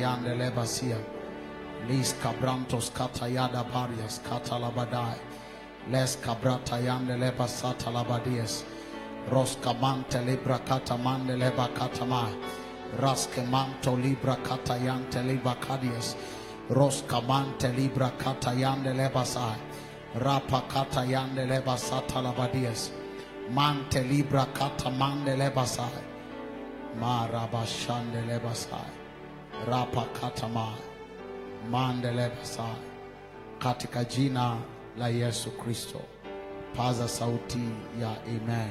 yande lebasia. Lis cabrantos katayada barias katalabadai. Les cabrata yande lebasata labadies. Roscamante libra catamande leba catama. Raskemanto libra catayante liba cadies. Roscamante libra catayande lebasai. Rapa catayande lebasata labadies. Mante libra catamande lebasai. Marabashande lebasai. Rapa katama. Mande lebasai. Katika jina la Yesu Kristo. Paza sauti ya amen.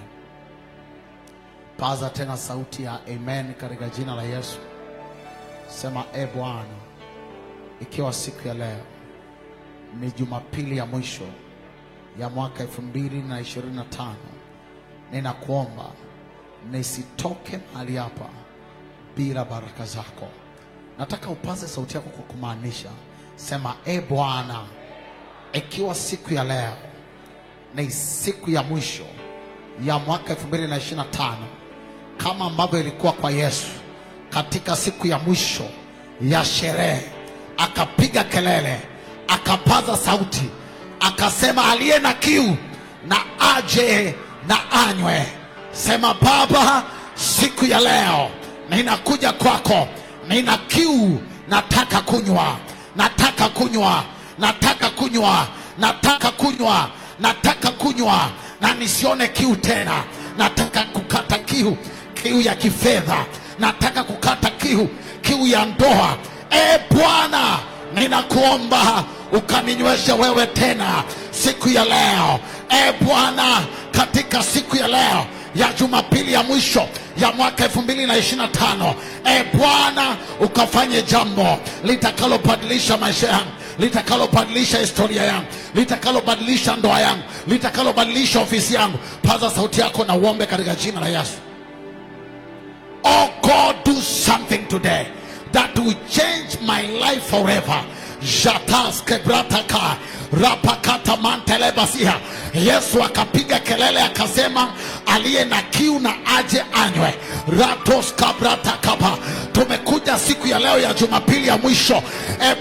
Paza tena sauti ya amen katika jina la Yesu. Sema Bwana, ikiwa siku ya leo ni Jumapili ya mwisho ya mwaka 2025, ninakuomba nisitoke mahali hapa bila baraka zako. Nataka upaze sauti yako kwa kumaanisha. Sema Bwana, ikiwa siku ya leo ni siku ya mwisho ya mwaka 2025, kama ambavyo ilikuwa kwa Yesu katika siku ya mwisho ya sherehe, akapiga kelele, akapaza sauti, akasema aliye na kiu na aje na anywe. Sema Baba, siku ya leo ninakuja kwako, nina kiu, nataka kunywa, nataka kunywa, nataka kunywa, nataka kunywa, nataka kunywa, na nisione kiu tena. Nataka kukata kiu, kiu ya kifedha. Nataka kukata kiu, kiu ya ndoa. Bwana, ninakuomba ukaninyweshe wewe tena siku ya leo. Bwana, katika siku ya leo ya Jumapili ya mwisho ya mwaka 2025, Bwana, ukafanye jambo litakalobadilisha maisha yangu, litakalobadilisha historia yangu, litakalobadilisha ndoa yangu, litakalobadilisha ofisi yangu. Paza sauti yako na uombe katika jina la Yesu. Oh God, do something today that will change my life forever. Jatas kebrataka rapakata mantelebasia. Yesu akapiga kelele akasema aliye na kiu na aje anywe. Ratos kabratakaba. Tumekuja siku ya leo ya Jumapili ya mwisho.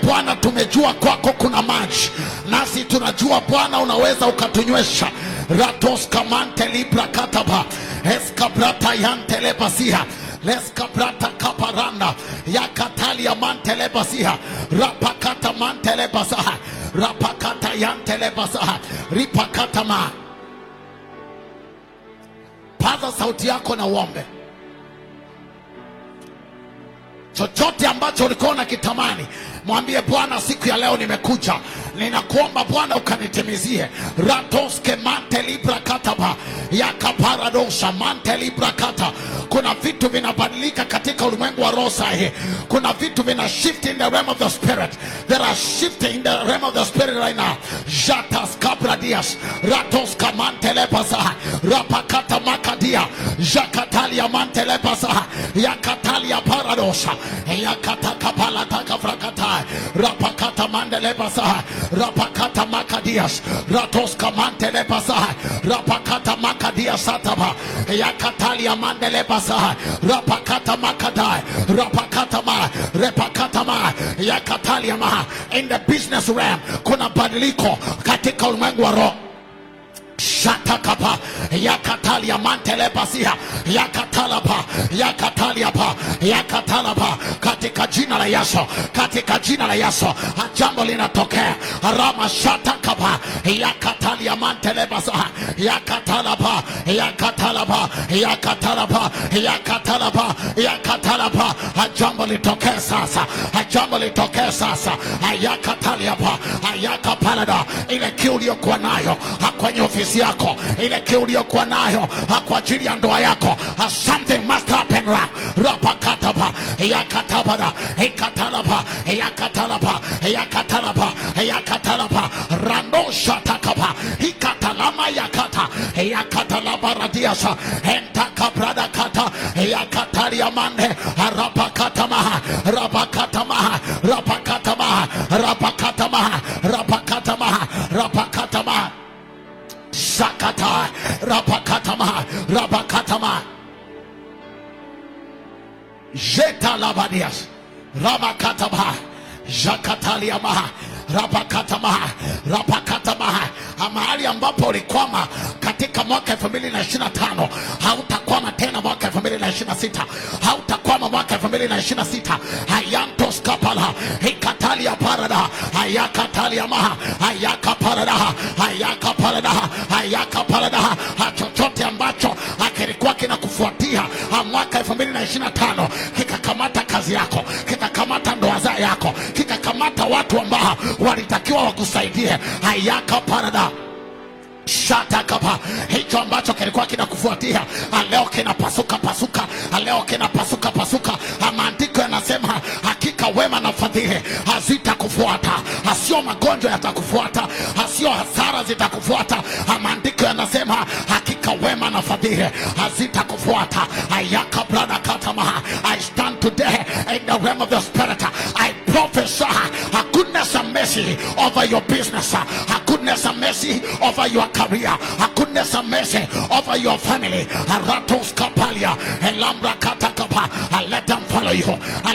Bwana, tumejua kwako kuna maji, nasi tunajua Bwana unaweza ukatunywesha. Ratos kamante libra kataba. Eskabrata yantelebasia. Leskabrata kaparanda yakatalia mantelebasia. Rapakata mantelebasaha. Rapakata yantelebasaha. Ripakata ma. Paza sauti yako na uombe. Chochote ambacho ulikuwa unakitamani, mwambie Bwana, siku ya leo nimekuja, ninakuomba Bwana ukanitimizie. Ratoske mante libra kataba yakaparadosha mante libra kata. Kuna vitu vinabadilika katika ulimwengu wa roho sahi. Kuna vitu vina shift in the realm of the spirit. There are shifting in the realm of the spirit right now. Jatas kabradias ratos kamante lebasa rapakata makadia jakatalia mante lebasa yakatalia paradosha yakataka palataka frakata rapakata mande lebasa rapakata makadias ratos kamante lebasa rapakata makadia sataba yakatalia mande lebasa rapakata makadai rapakata ma repakata ma yakatalia ma. In the business realm kuna badiliko katika ulimwengu wa roho. Shatakapa yakatalia mantelebasia yakatalapa yakataliapa yakatalapa. Katika jina la Yesu, katika jina la Yesu, jambo linatokea. Rama shatakapa yakatalia mantelebasia yakatalapa yakatalapa yakatalapa yakatalapa yakatalapa. Jambo litokea sasa, jambo litokea sasa. Yakataliapa yakapalada. Ile kiu uliyokuwa nayo kwenye ofisi yako, ile kiu uliyokuwa nayo kwa ajili ya ndoa yako, something must happen. Rapakataba yakatabada ikatalapa yakatalapa yakatalapa yakatalapa randosha takapa ikatalama yakata yakatalaba radiasa entakabrada kata yakatalia mande rapakatama rapakatama rapakatama rapakatama rapakatama rapakatama sakata rapakatama rapakatama jeta labadias Ramakataba Jakataliama Rapakatama Rapakatama. Mahali ambapo ulikwama katika mwaka 2025 hautakwama tena mwaka 2026, hautakwama mwaka 2026. Hayantos kapala hikatalia parada hayakatalia maha hayaka parada hayaka parada hayaka parada. Chochote ambacho kilikuwa kinakufuatia mwaka 2025 kikakamata kazi yako, kikakamata ndoa yako, kikakamata watu ambao walitakiwa wakusaidie, hayaka parada shata kapa. Hicho ambacho kilikuwa kinakufuatia leo kinapasuka pasuka, leo kinapasuka pasuka. Maandiko yanasema hakika wema na fadhili hazitakufuata, sio magonjwa yatakufuata, sio hasara zitakufuata. Maandiko yanasema hakika wema na fadhili hazitakufuata. Ayaka brada katama. I stand today in the realm of the spirit. I prophesy goodness and mercy over your business, goodness and mercy over your career, goodness and mercy over your family. Ratos kapalia elambra katakapa. Let them follow you,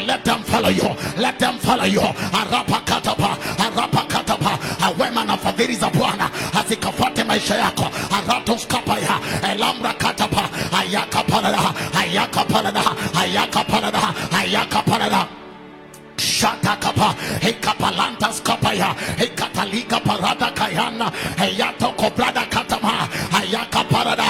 let them follow you, let them follow you. Arapa katapa, arapa katapa. Wema na fadhili za Bwana hazikafuate maisha yako. Ratos kapaya elambra katapa. Ayaka palada, ayaka palada, ayaka palada, ayaka palada. Shatakapa hekapalantas kapaya hekatalika parada kayana heyato kobrada katama hayaka parada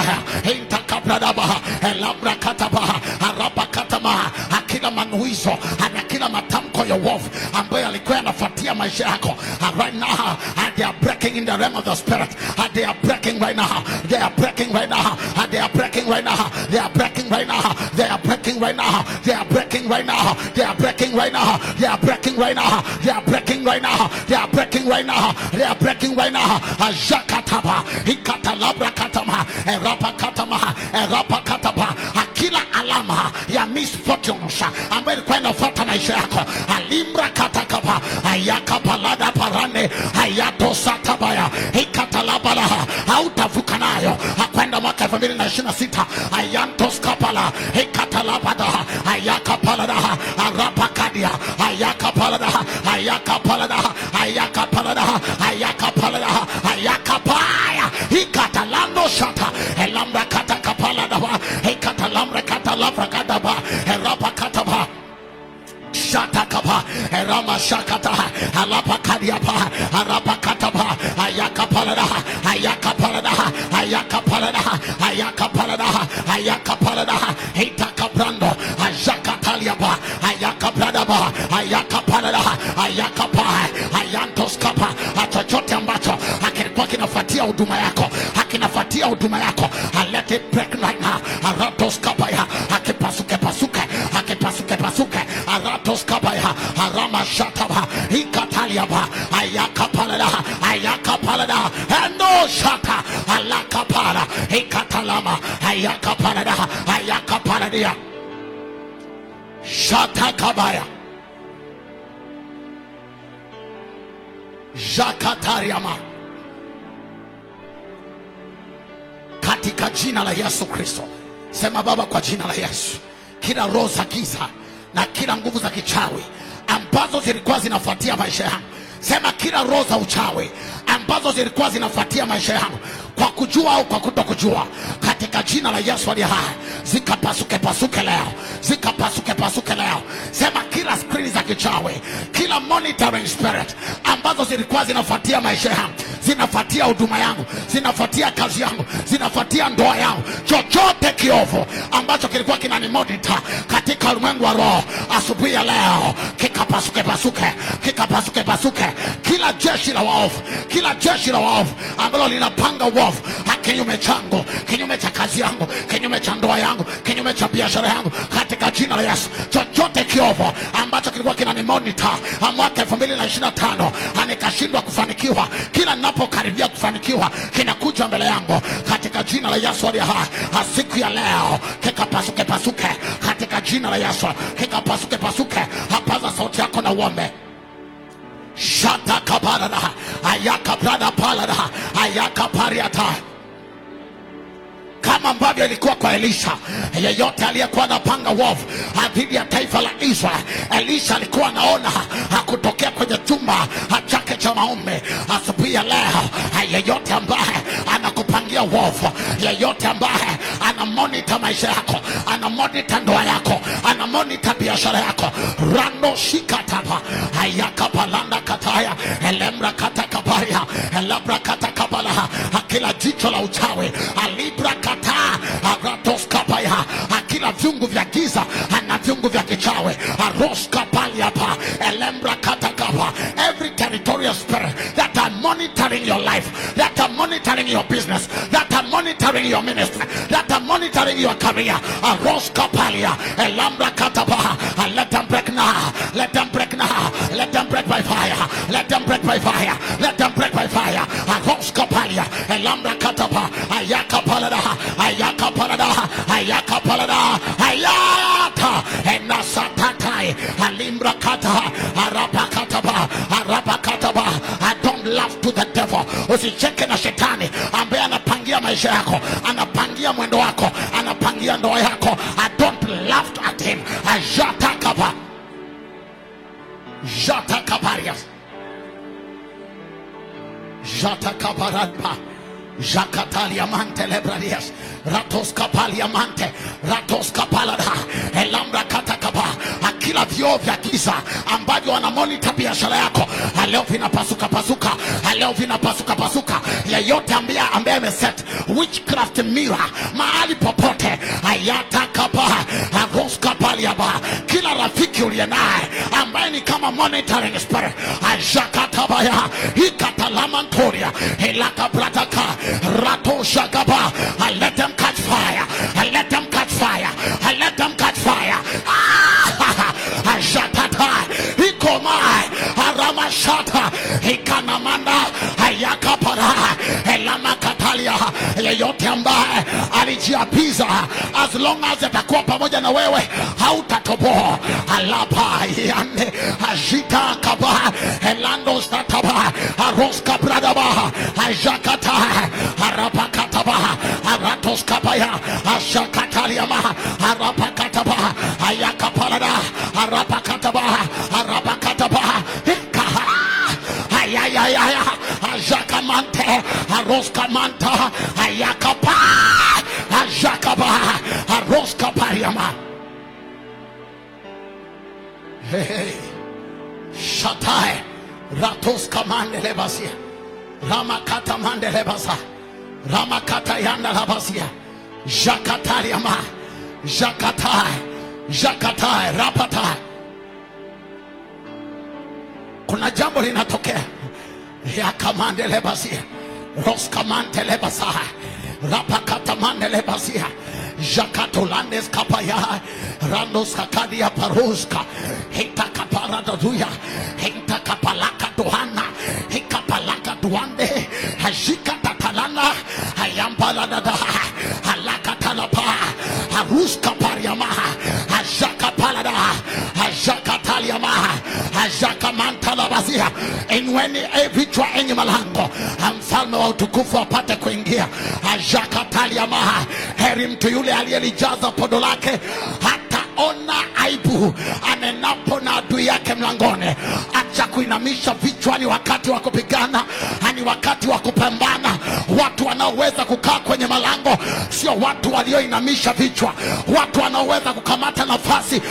hentakabrada baha elabra kataba araba katama. Akila manuizo ana kila matamko ya uovu ambayo alikuwa yanafuatia maisha yako right now, they are breaking in the realm of the spirit. They are breaking right now, they are breaking right now, they are breaking right now, they are breaking right now, they are breaking right now, they are breaking right now, they are breaking right now, they are breaking right now, they are breaking right now, they are breaking right now, they are breaking right now. Ajakataba hikatalabra katama erapa katama erapa kataba. Akila alama ya misfortunes ambayo ilikuwa inafuata maisha yako alimbra katakaba ayaka palada parane hayato satabaya hikatalabala hautavuka nayo kwenda mwaka 2026. Ayantos kapala hikatalabada ayaka palada arapa kadia ayaka palada ayaka palada ayaka palada ayaka palada ayaka paya hikatalando shata elambra katakapalada hikatalambra katalabra kadaba erapa kataba shatakapa erama shakata alapa kadiapa arapa kataba ayaka palada ayaka palada ayaka palada ayaka palada ayaka palada hitaka brando ajakataliaba ayaka bradaba ayaka palada ayaka pa ayantos kapa. Chochote ambacho kilikuwa kinafuatia huduma yako, akinafuatia huduma yako, let it break right now. Aratos kapa ya akipasuke pasuke, akipasuke pasuke. Aratos kapa ya arama shataba hikataliaba ayaka palada ayaka palada endo shata alaka pala hikatalama ayaka palada ayaka paladia shata kabaya jakatariama. Katika jina la Yesu Kristo, sema Baba, kwa jina la Yesu, kila roho za giza na kila nguvu za kichawi ambazo zilikuwa zinafuatia maisha yangu, sema kila roho za uchawi ambazo zilikuwa zinafuatia maisha yangu kwa kujua au kwa kutokujua, katika jina la Yesu aliye hai, zikapasuke pasuke leo, zikapasuke pasuke leo. Sema kila screen za kichawi, kila monitoring spirit ambazo zilikuwa zinafuatia maisha yangu, zinafuatia huduma yangu, zinafuatia kazi yangu, zinafuatia ndoa yangu, chochote kiovu ambacho kilikuwa kinanimonitor katika ulimwengu wa roho, asubuhi ya leo kikapasuke pasuke, kikapasuke pasuke. Kila jeshi la waovu, kila jeshi la waovu ambalo linapanga uovu kinyume changu, kinyume cha kazi yangu, kinyume cha ndoa yangu, kinyume cha biashara yangu, katika jina la Yesu, chochote kiovu ambacho kilikuwa kinanimonitor mwaka 2025 nikashindwa kufanikiwa, kila ninapokaribia kufanikiwa kinakuja mbele yangu, katika jina la Yesu aliye hai, siku ya leo kikapasuke pasuke, katika jina la Yesu kikapasuke pasuke. Hapaza sauti yako na uombe. Shata kabarada ayaka brada palada ayaka pariata. Kama kama ambavyo ilikuwa kwa Elisha. Yeyote aliyekuwa anapanga uovu dhidi ya taifa la Israeli, Elisha alikuwa anaona hakutokea kwenye chumba chake cha maombi. Asubuhi ya leo, yeyote ambaye anakupangia uovu, yeyote ambaye ana monitor maisha yako, ana monitor ndoa yako, ana monitor biashara yako, rando shikatapa ayakapalanda kataya elemra katakabaria elabra katakabala, kila jicho la uchawi alibra kata aratos kapaya, kila viungu vya giza na viungu vya kichawi aros kapalia pa elembra katakaba, every territorial spirit that are monitoring your life, that are monitoring your business, that are monitoring your ministry, that are monitoring your career, aros kapalia elambra kataba, let them break now, let them break now, let them break by fire, let them break by fire, let them break by fire. Aros kapalia elambra kataba ayakapalada ayakapalada ayakapalada ayata enasatatai alimbra kata arapakataba arapakataba. I don't laugh to the devil. Usicheke na shetani ambaye anapangia maisha yako, anapangia mwendo wako, anapangia ndoa yako. I don't laugh at him. Ajatakaba jatakabarias jatakabarapa Jakatalia mante lebradias ratos kapalia mante ratos kapalada elambra katakaba. Akila vio vya giza ambavyo wana monitor biashara yako, leo vinapasuka pasuka, leo vinapasuka pasuka. Yeyote ambaye ameset witchcraft mirror mahali popote ayatakaba aros kapalia ba, kila rafiki uliye naye ambaye ni kama monitoring spirit ajakatabaya ikatalamantoria elakabrataka rato shagaba. I let them catch fire, I let them catch fire, I let them catch fire. Ajatata ikomai aramashata ikanamanda ayakapara elamakatalia. Yeyote ambaye alijiapiza as long as atakuwa pamoja na wewe hautatoboa, alapa yande ajita kaba elando stataba aroska bradaba ajakata arapakataba aratos kabaya ashakataliama arapakataba ayakapalada arapakataba arapakataba ikaha ayayaya ajakamante aroskamanta ayakapa ajakaba aroskapariama. Hey, shatai ratos kamande lebasia ramakata mande lebasa ramakata yanda labasia jakatariama jakatai jakatai rapatai. Kuna jambo linatokea ya kamande lebasia roskamante lebasa rapakata mande lebasia jakatolandes kapaya randos kakadia paruska hita kapara doduya hita kapalaka duhana hika palaka duande hajika tatalana hayampala dada halaka talapa haruska pariama hajaka palada hajaka taliama hajaka mantala bazia. Enweni vichwa enye malango, mfalme wa utukufu apate kuingia. Hajaka taliama. Heri mtu yule aliyelijaza podo lake hata ona aibu anenapo na adui yake mlangoni. Acha kuinamisha vichwa, ni wakati wa kupigana, ni wakati wa kupambana. Watu wanaoweza kukaa kwenye malango sio watu walioinamisha vichwa. Watu wanaoweza kukamata nafasi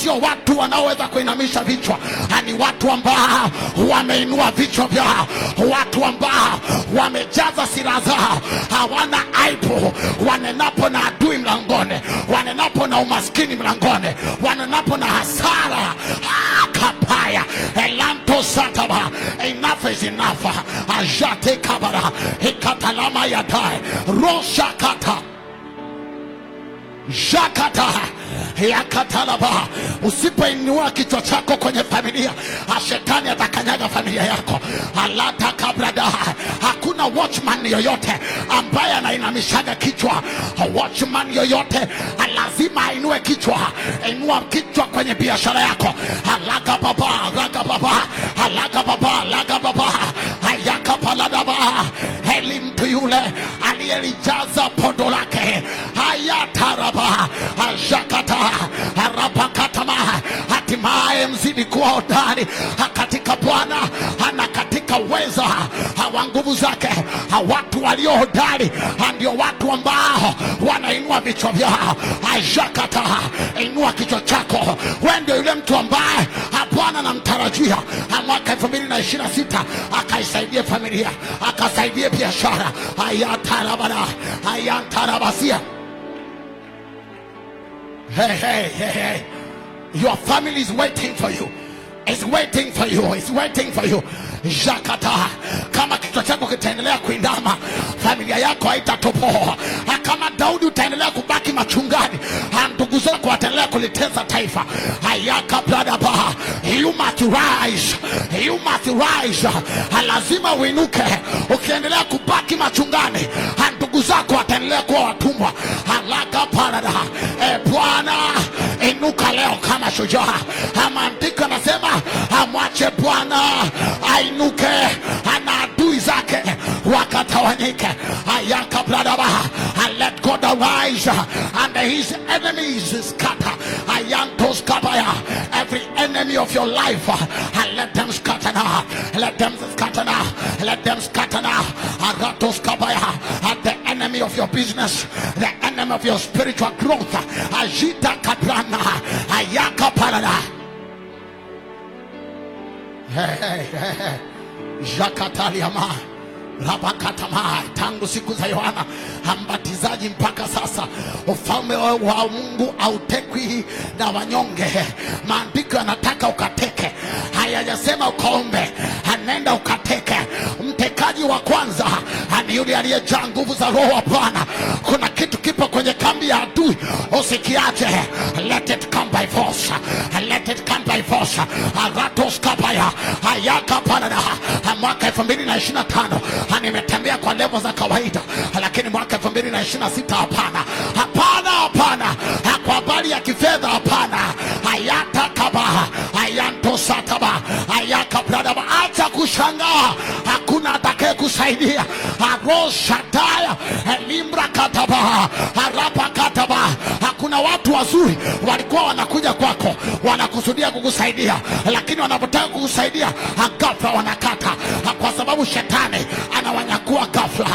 sio watu wanaoweza kuinamisha vichwa, ni watu ambao wameinua vichwa vyao, watu ambao wamejaza silaha zao, hawana aibu wanenapo na adui mlangoni, wanenapo na umaskini mlangoni, wanenapo na hasara kapaya elanto sataba. Enough is enough. Ajate kabara ikatalama yadai roshakata jakata yakatalaba. Usipoinua kichwa chako kwenye familia, shetani atakanyaga familia yako. Alata kabrada. Hakuna watchman yoyote ambaye anainamishaga kichwa. Watchman yoyote lazima ainue kichwa. Inua kichwa kwenye biashara yako. Alaga baba, alaga baba, alaga baba, alaga baba, ayaka paladaba. Heli mtu yule aliyelijaza podo lake wa nguvu zake. Watu walio hodari ndio watu ambao wanainua vichwa vyao. Ajakata, inua kichwa chako. Wewe ndio yule mtu ambaye Bwana anamtarajia mwaka 2026 akaisaidia familia, akasaidie biashara. Ayantarabasia. Hey. Your family is waiting for you. It's waiting for you. It's waiting for you. Jakata. Kama kichwa chako kitaendelea kuinama, familia yako haitatopoa. Kama Daudi utaendelea kubaki machungani, ndugu zako wataendelea kuliteza taifa. Ayaka bradaba. You must rise. You must rise. Lazima uinuke. Ukiendelea kubaki machungani, ndugu zako wataendelea kuwa watumwa. Alaka parada. Bwana, inuka leo kama shujaa. Maandiko yanasema amwache Bwana ainuke, ana adui zake wakatawanyike. Ayaka bradaba. And let God arise and his enemies scatter. Ayantos kabaya. Every enemy of your life, and let them scatter now. Let them scatter now. Let them scatter now. Aratos kabaya. And the enemy of your business, the enemy of your spiritual growth, Ajita kabrana. Ayaka parada. Hey. Jakataliama. Rabakatama. Tangu siku za Yohana Mbatizaji mpaka sasa, ufalme wa Mungu hautekwi na wanyonge. Maandiko yanataka ukateke, hayajasema ukaombe. Nenda ukateke. Mtekaji wa kwanza ni yule aliyejaa nguvu za Roho wa Bwana. Kuna kitu kipo kwenye kambi ya adui, usikiache. Let it come by force. Let it come by force. Aratos kapaya. Ayaka parada. Mwaka 2025 nimetembea kwa level za kawaida, lakini mwaka 2026 hapana. Kwa habari ya kifedha hapana. Ayata kaba. Ayanto sataba. Ayaka bradaba. Acha kushangaa, hakuna atakaye kusaidia. Aroshataya. Limbra kataba. Arapa kataba. Hakuna watu wazuri walikuwa wanakuja kwako wanakusudia kukusaidia, lakini wanapotaka kukusaidia ghafla wanakata, kwa sababu shetani anawanyakua ghafla.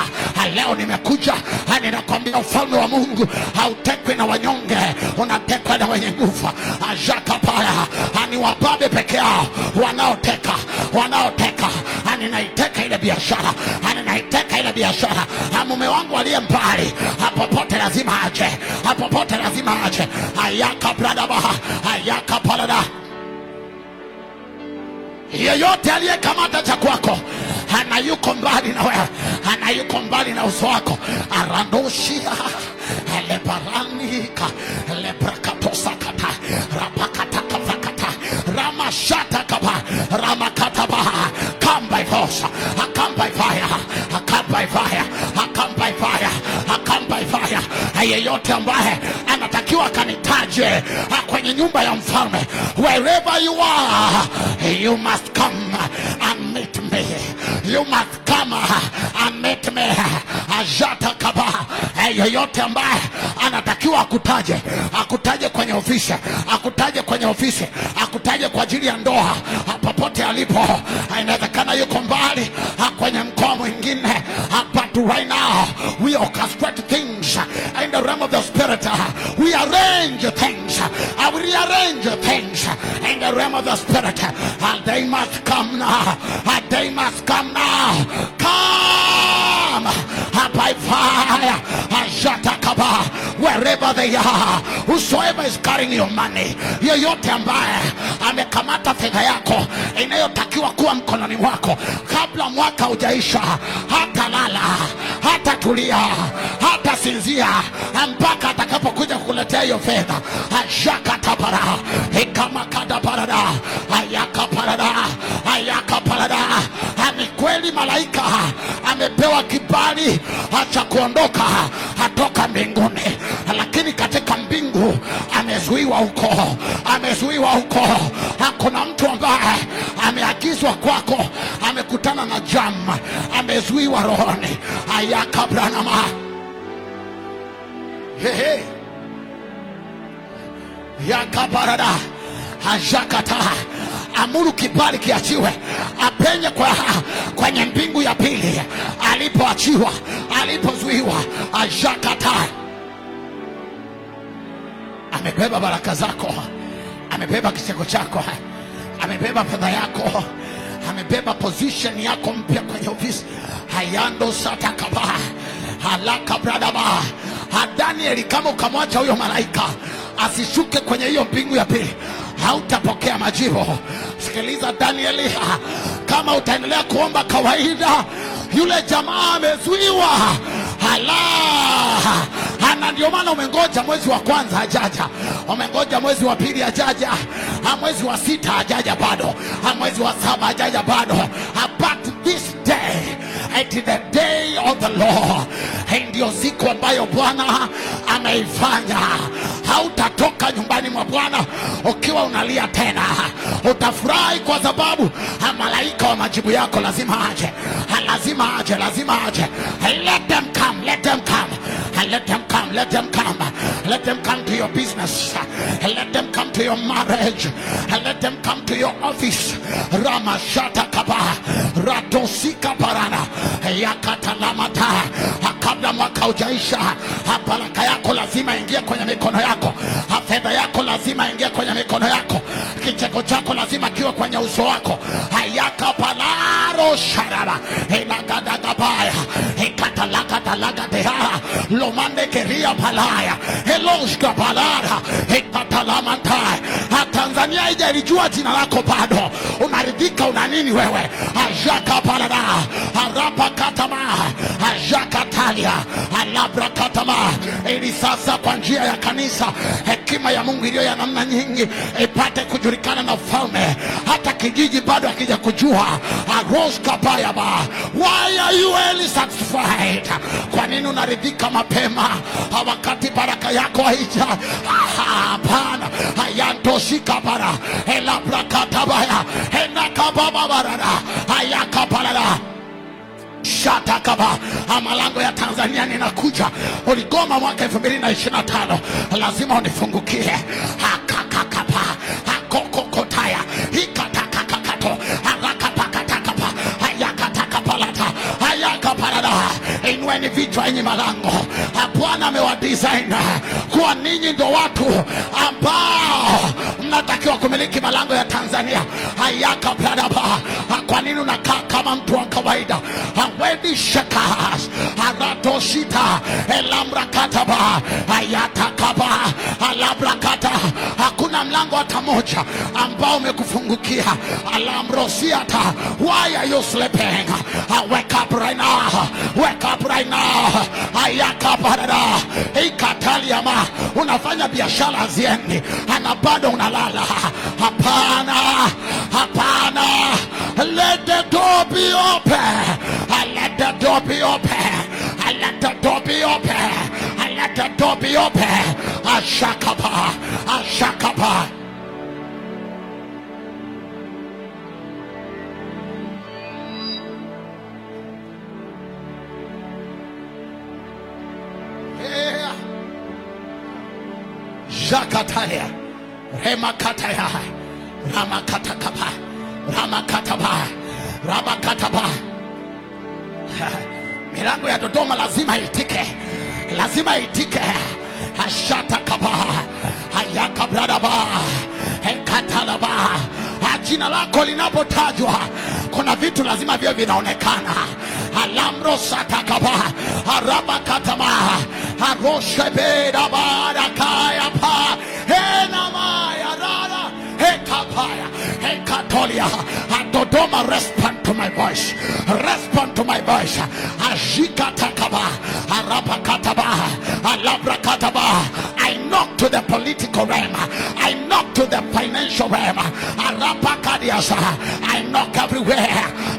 Leo nimekuja ninakwambia ufalme wa Mungu hautekwi na wanyonge, unatekwa na wenye nguvu. Ajakapaya. Ni wababe peke yao wanaoteka. Ninaiteka ile biashara. Ninaiteka ile biashara. Mume wangu aliye mbali, popote lazima aje. Popote lazima aje. Ayaka bradaba. Ayaka palada. Yeyote aliyekamata cha kwako, yuko mbali na wewe, yuko mbali na uso wako. Arandoshia. Lebaranika. Lebrakatosakata. Rapakataka vakata. Ramashatakaba. Ramakataba. Come by force. Come by fire. Come by fire. Come by fire. Come by fire. Yeyote ambaye anatakiwa kanitaje kwenye nyumba ya mfalme, wherever you are, you must come and meet me. You must come and meet me. Ajata kaba. Yeyote ambaye anatakiwa akutaje kwenye ofisi, akutaje kwa ajili ya ndoa, popote alipo. Inawezekana yuko mbali kwenye mkoa mwingine, but right now we orchestrate things in the realm of the spirit. We arrange things. We rearrange things in the realm of the spirit. And they must come now. They must come now. Come by fire. Wherever they are, whosoever is carrying your money, yeyote ambaye amekamata fedha yako inayotakiwa kuwa mkononi mwako, kabla mwaka hujaisha, hata lala, hata tulia, hata sinzia, mpaka atakapokuja kukuletea hiyo fedha. Ajakatabara. Ikamakadabarada. Ayakaparada. Ni kweli malaika amepewa kibali cha kuondoka hatoka mbinguni, lakini katika mbingu amezuiwa huko. Hakuna mtu ambaye ameagizwa kwako, amekutana na jamu, amezuiwa rohoni. Ayakabranama. Yakabarada. Ajakata. amuru kibali kiachiwe, apenye kwenye mbingu ya pili alipoachiwa, alipozuiwa. Ajakata amebeba baraka zako, amebeba kicheko chako, amebeba fedha yako, amebeba position yako mpya kwenye ofisi. Hayando satakaba halaka bradaba. Danieli, kama ukamwacha huyo malaika asishuke kwenye hiyo mbingu ya pili, hautapokea majibu. Sikiliza Danieli, kama utaendelea kuomba kawaida, yule jamaa amezuiwa. Na ndio maana umengoja mwezi wa kwanza hajaja, umengoja mwezi wa pili hajaja, mwezi wa sita hajaja bado, mwezi wa saba hajaja bado. But this day, it is the day of the Lord. Hii ndio siku ambayo Bwana ameifanya. Hautatoka nyumbani mwa Bwana ukiwa unalia tena. Utafurahi kwa sababu malaika wa majibu yako lazima aje, lazima aje, lazima aje. Let them come, let them come, let them come, let them come, let them come to your business, let them come to your marriage, let them come to your office. Ramashata kaba ratosika parana yakatalamata. Kabla mwaka ujaisha, baraka yako lazima ingie kwenye mikono yako, fedha yako lazima ingie kwenye mikono yako, kicheko chako lazima kiwe kwenye uso wako. Hayaka palaro sharaba inagadagabaya ikatalakatalagadea lomande keria palaya eloshka palara ikatalamanta. Tanzania haijalijua jina lako bado, unaridhika una nini wewe? Ajaka palada arapa katama ajaka talia alabra katama. Ili sasa kwa njia ya kanisa hekima ya Mungu iliyo ya namna nyingi ipate kujulikana na ufalme, hata kijiji bado hakija kujua. Aroska bayaba, why are you early satisfied? Kwa nini unaridhika mapema wakati baraka yako haija? Hapana, hayantoshika bara elabra katabaya enakababa barara hayakapalala. Shatakaba. Malango ya Tanzania ninakuja. Uligoma mwaka 2025, lazima unifungukie. Hakakakapa hakokokotaya hikatakakato harakapakatakapa hayakatakapalata hayakapalada. Inueni vichwa yenye malango. Bwana amewadesign kuwa ninyi ndo watu ambao mnatakiwa kumiliki malango ya Tanzania. Hayakapalada. Kwa nini unakaa kama mtu wa kawaida? Wedi shakas aratoshita elamrakataba ayatakaba alabrakata. Hakuna mlango hata moja ambao umekufungukia. Alamrosiata. Why are you sleeping? Wake up right now, wake up right now. Ayakabarada ikataliama. Unafanya biashara ziendi na bado unalala. Hapana, hapana. Let the door be open. Let the door be open. Let the door be open. Let the door be open. Ashakapa, ashakapa. Jakataya, Remakataya, Ramakatakapa, Ramakataba, Ramakataba. Milango ya Dodoma lazima itike, lazima itike. Ashatakaba, Ayakabradaba, Enkatalaba. Jina lako linapotajwa kuna vitu lazima vio vinaonekana. Alamro satakaba, Arabakatama, Aroshebeda barakaya pa, Enamaya rara, Ekapaya, Ekatolia. Dodoma, respond to my voice, respond to my voice. Ajikatakaba, Arabakataba, Alabrakataba. I knock to the political realm, I knock to the financial realm. Arabakadiasa. I knock everywhere,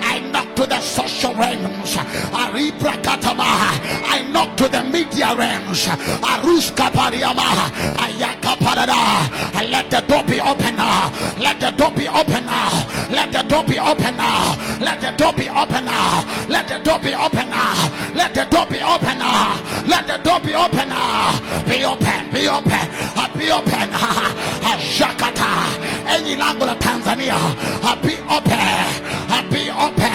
I knock to the social realms. Aribrakataba. I knock to the media realms. Aruskapariama, Ayakaparada. Let the door be open now, let the door be open now, let the door be open now, let the door be open now, let the door be open now, let the door be open now, let the door be open now. Be open, be open, be open. Shakata enyi lango la Tanzania, be open, be open.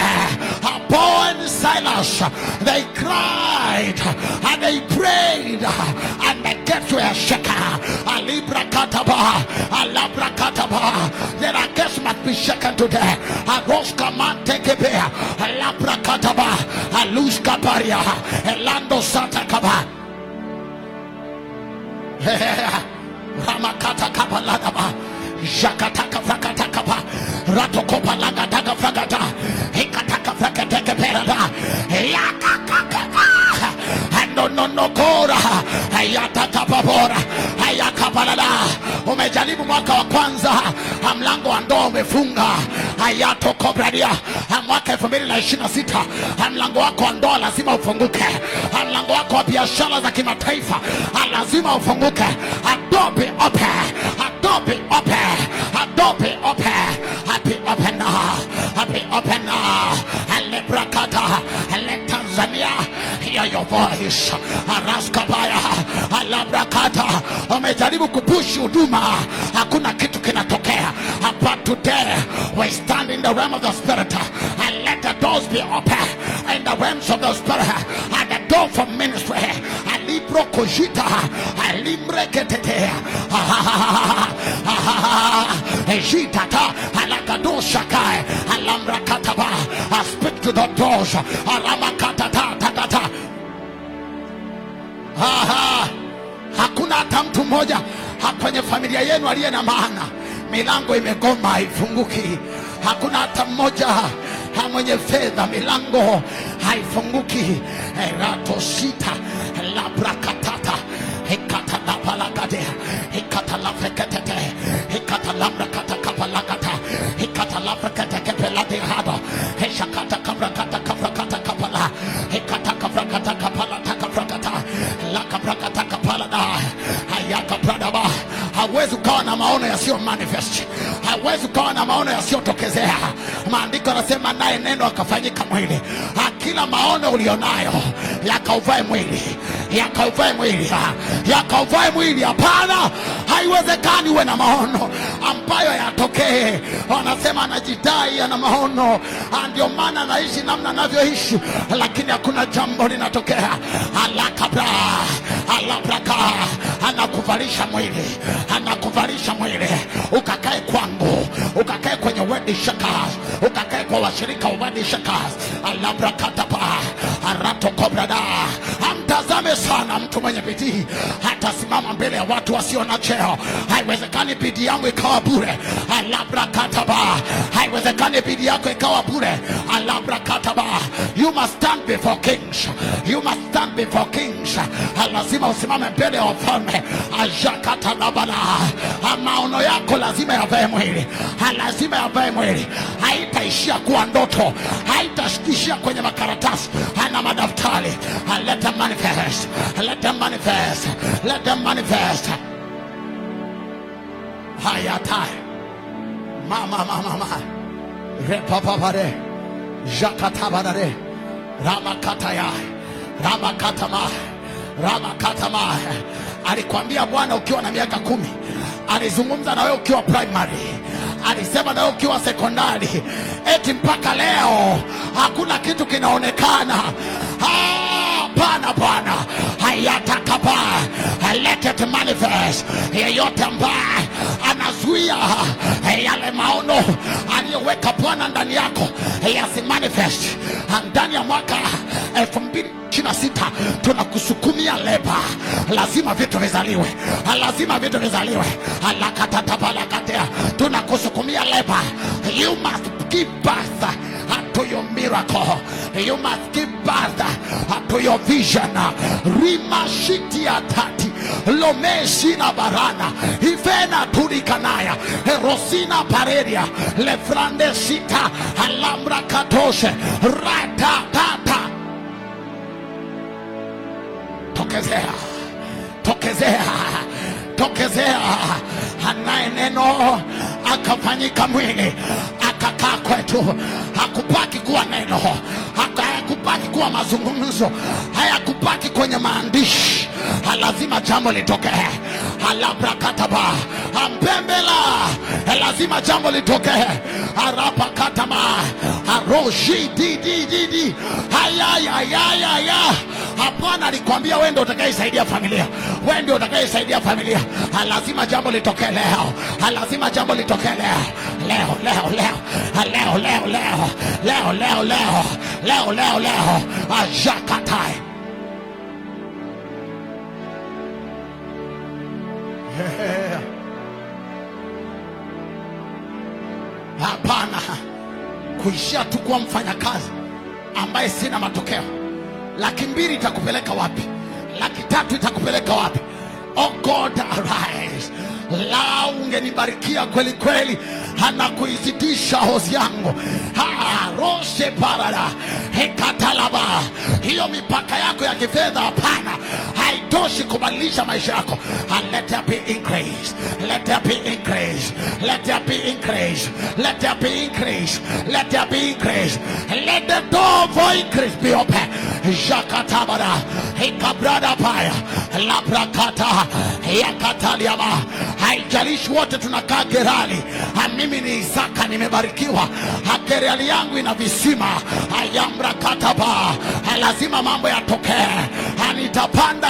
Paul and Silas, they cried and they prayed, and the gates were shaken. Alibra kataba, alabra kataba. Their gates must be shaken today. Aroska man take a bear, alabra kataba, aluska paria, elando santa kaba. Ramakata kapaladaba, jakataka frakata kapa, ratokopa lagadaga fragata, hikataka frakateke perada, yakakaka, no kora, hayataka babora, hayakapalada. Umejaribu mwaka wa kwanza, mlango wa ndoa umefunga, hayato kobradia. Mwaka 2026, mlango wako wa ndoa lazima ufunguke. Mlango wako wa biashara za kimataifa lazima ufunguke. Adobe open, adobe open, adobe open, happy open now, happy open now. Alebrakata, let Tanzania hear your voice. Araskabaya, alabrakata. Umejaribu kupush huduma, hakuna kitu kinatokea. But today we stand in the realm of the spirit and let the doors be open in the realms of the spirit. And the door for ministry, alibro kojita, alimbrekete, ejitata, alakadoshaka, alambrakataba. I speak to the doors, alamakatata, tatata. Hakuna hata mtu mmoja kwenye familia yenu aliye na maana milango imegoma haifunguki. Hakuna hata mmoja mwenye fedha milango haifunguki. Erato sita labrakatata hikata lapalagade hikata lafrekete hikata labrakata kapalagata hikata lafrekete kepelade hado hishakata kabrakata kabrakata kapala hikata kabrakata kapala takabrakata la kabrakata kapalada hayaka pradaba. Hawezi ukawa na maono yasiyo manifest, hawezi ukawa na maono yasiyotokezea. Maandiko yanasema naye neno akafanyika mwili. Kila maono ulionayo yakauvae mwili, yakauvae mwili, yakauvae mwili. Hapana, haiwezekani uwe na maono ambayo yatokee. Wanasema anajidai ana maono, ndio maana anaishi namna anavyoishi, lakini hakuna jambo linatokea. Alakabra, alabraka, anakuvalisha mwili, anakuvalisha mwili. Ukakae kwangu, ukakae kwenye wedding shakers, ukakae kwa washirika wa wedding shakers. Alabrakatapa, arato kobrada. Amtazame sana mtu mwenye bidii, hata simama mbele ya watu wasio na cheo. Haiwezekani bidii yangu ikawa bure. Alabrakataba, haiwezekani bidii yako ikawa bure. Alabrakataba, you must stand before kings, you must stand before kings. Lazima usimame mbele ya wafalme. Ajakata labala, maono yako lazima yavae mwili, lazima yavae mwili. Haitaishia kuwa ndoto, haitaishia kwenye makaratasi na madaftari. Let them manifest, let them manifest, let them manifest. Hayatai mama repapapare jakatabare ramakataya ramakatama. Alikwambia Bwana ukiwa na miaka 10, alizungumza na wewe ukiwa primary, alisema na wewe ukiwa sekondari. Eti mpaka leo hakuna kitu kinaonekana. Hapana Bwana, hayatakapa, let it manifest. Yeyote ambaye anazuia yale maono aliyoweka Bwana ndani yako yasimanifest ndani ya mwaka 2026, tunakusukumia leba. Lazima vitu vizaliwe, lazima vitu vizaliwe. Alakatatabalakatea, tunakusukumia leba. You must give birth to your miracle. You must give birth to your vision. Rimashitia tati lomeshina barana ifena turikanaya erosina paredia lefrande sita alambra katoshe ratatata. Tokezea, tokezea, tokezea. Anaye neno akafanyika mwili akakaa kwetu. Hakupaki kuwa neno, hakupaki yamekuwa mazungumzo, hayakubaki kwenye maandishi. Lazima jambo litokee. Alabrakataba ambembela, lazima jambo litokee. Arapakatama aroji di haya. Hapana, alikwambia wewe ndio utakayesaidia familia, wewe ndio utakayesaidia familia. Lazima jambo litokee leo, lazima jambo litokee leo. Ajakatai. Hapana kuishia tu kuwa mfanyakazi ambaye sina matokeo. 200,000 itakupeleka wapi? 300,000 itakupeleka wapi? Oh God, arise. La, ungenibarikia kweli kweli, hana kuizidisha hozi yangu. Roshe parada hekatalaba. Hiyo mipaka yako ya kifedha hapana, haitoshi kubadilisha maisha yako. Let there be increase, let there be increase, let there be increase, let there be increase, let there be increase. Let the door for increase be open. Jakatabara hekabrada paya labrakata yakataliama. Haijalishi wote tunakaa Gerali, mimi ni Isaka, nimebarikiwa. Gerali yangu ina visima. Ayamrakataba, lazima mambo yatokee. Nitapanda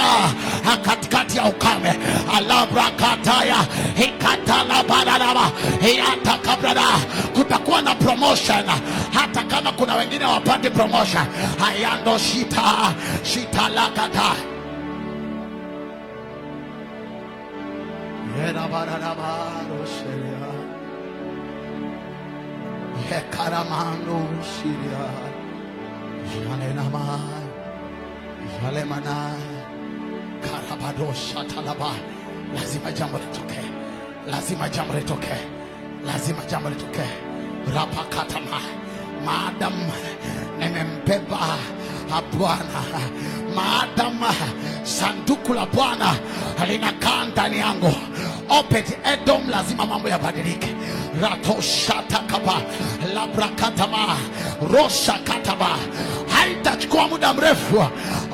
katikati ya ukame. Alabrakataya hikatalabadaba hiatakabrada. Kutakuwa na promotion hata kama kuna wengine wapate promotion. Ayando shita lakata. Hekaramano shiria jalenama jalemana karabado shatalaba. Lazima jambo litokee, lazima jambo litokee, lazima jambo litokee. Rapakatama, maadam nimembeba Bwana, maadam sanduku la Bwana linakaa ndani yangu. Opet Edom, lazima mambo yabadilike. Rato shatakaba labrakatama rosha kataba. Haitachukua muda mrefu.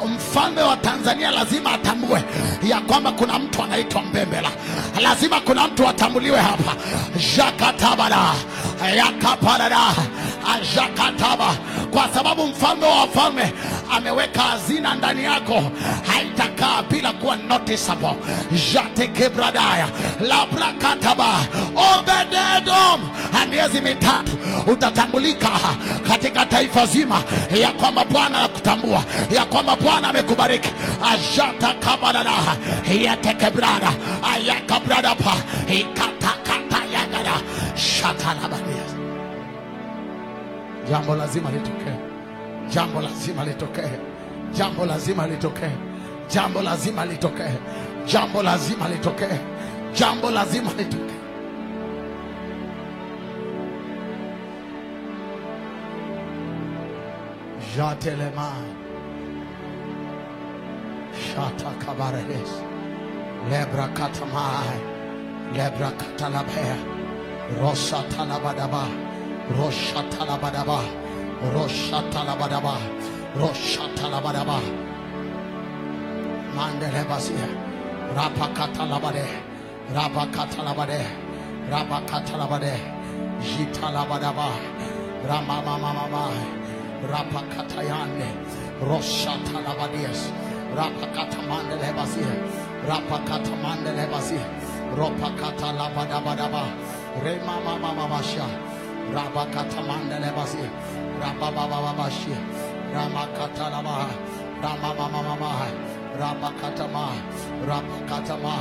Mfalme wa Tanzania lazima atambue ya kwamba kuna mtu anaitwa Mbembela. Lazima kuna mtu atambuliwe hapa. Jakatabara yakaparada ajakataba, kwa sababu mfalme wa wafalme ameweka hazina ndani yako. Haitakaa bila kuwa noticeable. Jatekebradaya labrakataba Obededom. Miezi 3 utatambulika katika taifa zima ya kwamba Bwana anakutambua, ya kwamba Bwana amekubariki. Ajata kabarada yatekebrada ayakabrada pa ikatakata yagada shatalabania. Jambo lazima litokee, jambo lazima litokee, jambo lazima litokee, jambo lazima litokee, jambo lazima litokee, jambo lazima litokee. Jatelema shata kabares lebra katamai lebra katalabea rosha talabadaba rosha talabadaba rosha talabadaba rosha talabadaba mandele basia rapakatalabade rapakatalabade rapakatalabade jitalabadaba ramamamama rapakatayande roshatalabadies rapakatamande lebasia rapakatamande lebasia ropakatalabadabadaba remamamamabasha rapakatamande lebasia rababababashia ramakatalaba ramamamamama rapakatama rapakatama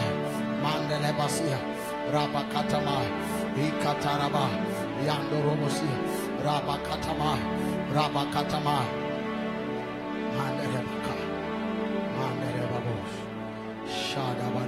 mande lebasia rapakatama ikataraba yandorobosia rabakatama rabakatama manderebaka manderebabos shadabara.